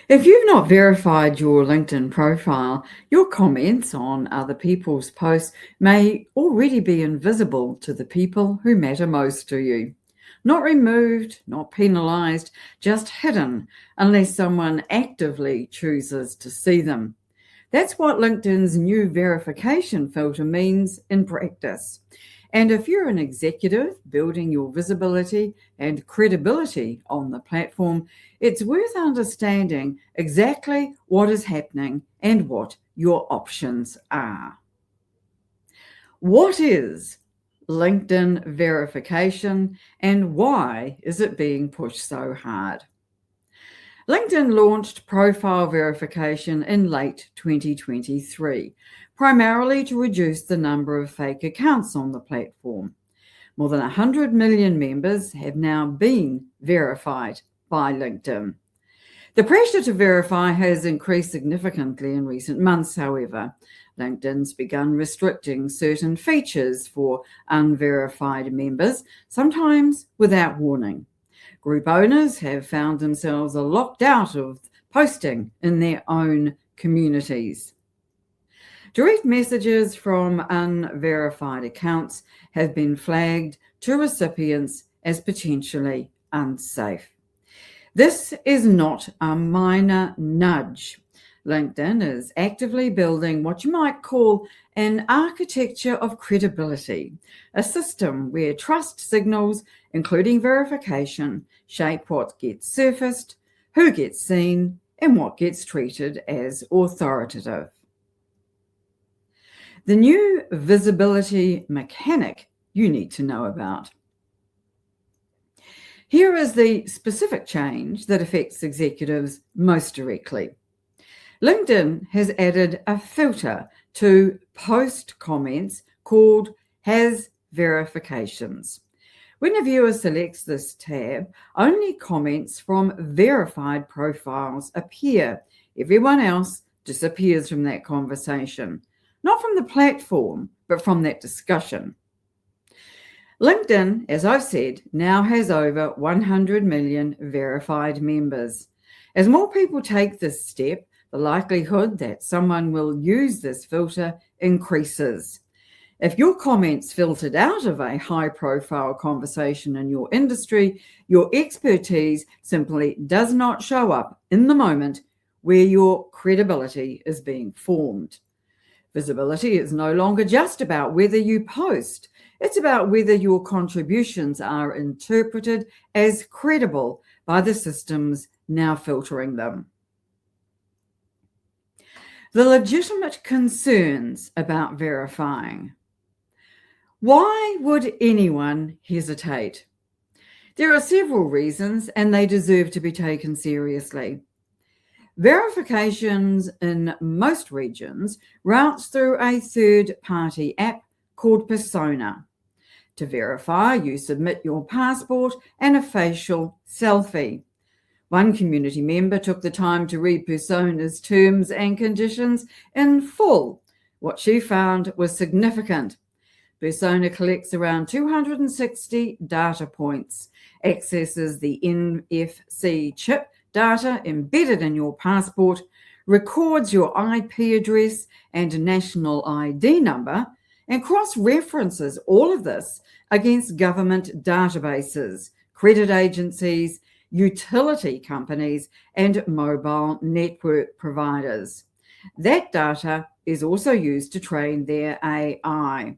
If you've not verified your LinkedIn profile, your comments on other people's posts may already be invisible to the people who matter most to you. Not removed, not penalised, just hidden unless someone actively chooses to see them. That's what LinkedIn's new verification filter means in practice. And if you're an executive building your visibility and credibility on the platform, it's worth understanding exactly what is happening and what your options are. What is LinkedIn verification and why is it being pushed so hard? LinkedIn launched profile verification in late 2023, primarily to reduce the number of fake accounts on the platform. More than 100 million members have now been verified by LinkedIn. The pressure to verify has increased significantly in recent months, however. LinkedIn's begun restricting certain features for unverified members, sometimes without warning. Group owners have found themselves locked out of posting in their own communities. Direct messages from unverified accounts have been flagged to recipients as potentially unsafe. This is not a minor nudge. LinkedIn is actively building what you might call an architecture of credibility, a system where trust signals, including verification, shape what gets surfaced, who gets seen, and what gets treated as authoritative. The new visibility mechanic you need to know about. Here is the specific change that affects executives most directly. LinkedIn has added a filter to post comments called Has Verifications. When a viewer selects this tab, only comments from verified profiles appear. Everyone else disappears from that conversation, not from the platform, but from that discussion. LinkedIn, as I've said, now has over 100 million verified members. As more people take this step, the likelihood that someone will use this filter increases. If your comments filtered out of a high-profile conversation in your industry, your expertise simply does not show up in the moment where your credibility is being formed. Visibility is no longer just about whether you post. It's about whether your contributions are interpreted as credible by the systems now filtering them. The legitimate concerns about verifying. Why would anyone hesitate? There are several reasons, and they deserve to be taken seriously. Verifications in most regions routes through a third-party app called Persona. To verify, you submit your passport and a facial selfie. One community member took the time to read Persona's terms and conditions in full. What she found was significant. Persona collects around 260 data points, accesses the NFC chip data embedded in your passport, records your IP address and national ID number, and cross-references all of this against government databases, credit agencies, utility companies, and mobile network providers. That data is also used to train their AI.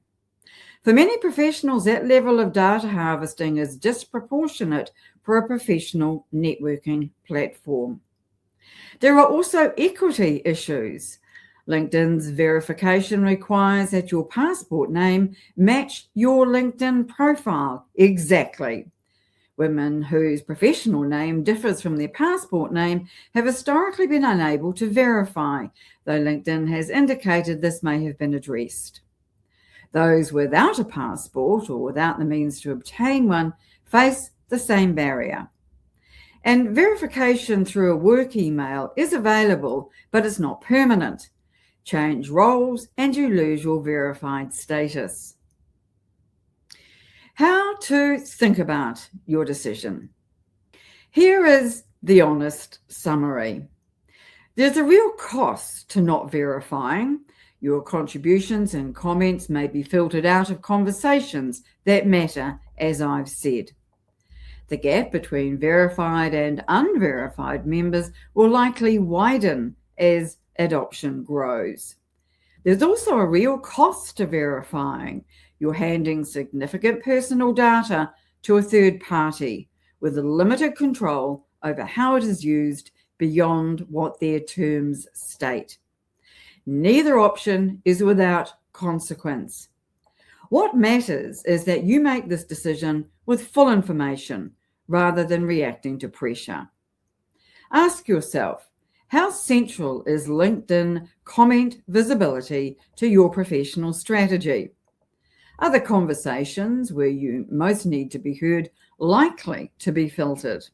For many professionals, that level of data harvesting is disproportionate for a professional networking platform. There are also equity issues. LinkedIn's verification requires that your passport name match your LinkedIn profile exactly. Women whose professional name differs from their passport name have historically been unable to verify, though LinkedIn has indicated this may have been addressed. Those without a passport or without the means to obtain one face the same barrier. And verification through a work email is available, but it's not permanent. Change roles and you lose your verified status. How to think about your decision. Here is the honest summary. There's a real cost to not verifying. Your contributions and comments may be filtered out of conversations that matter, as I've said. The gap between verified and unverified members will likely widen as adoption grows. There's also a real cost to verifying. You're handing significant personal data to a third party with limited control over how it is used beyond what their terms state. Neither option is without consequence. What matters is that you make this decision with full information rather than reacting to pressure. Ask yourself, how central is LinkedIn comment visibility to your professional strategy? Are the conversations where you most need to be heard likely to be filtered?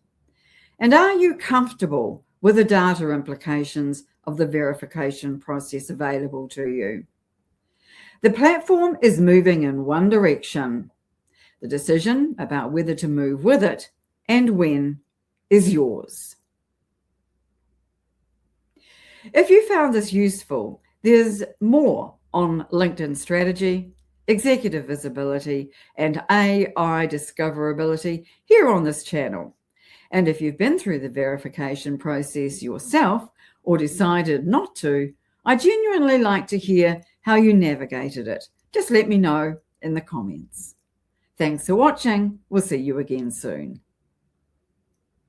And are you comfortable with the data implications of the verification process available to you? The platform is moving in one direction. The decision about whether to move with it and when is yours. If you found this useful, there's more on LinkedIn strategy, executive visibility, and AI discoverability here on this channel. And if you've been through the verification process yourself or decided not to, I genuinely like to hear how you navigated it. Just let me know in the comments. Thanks for watching. We'll see you again soon.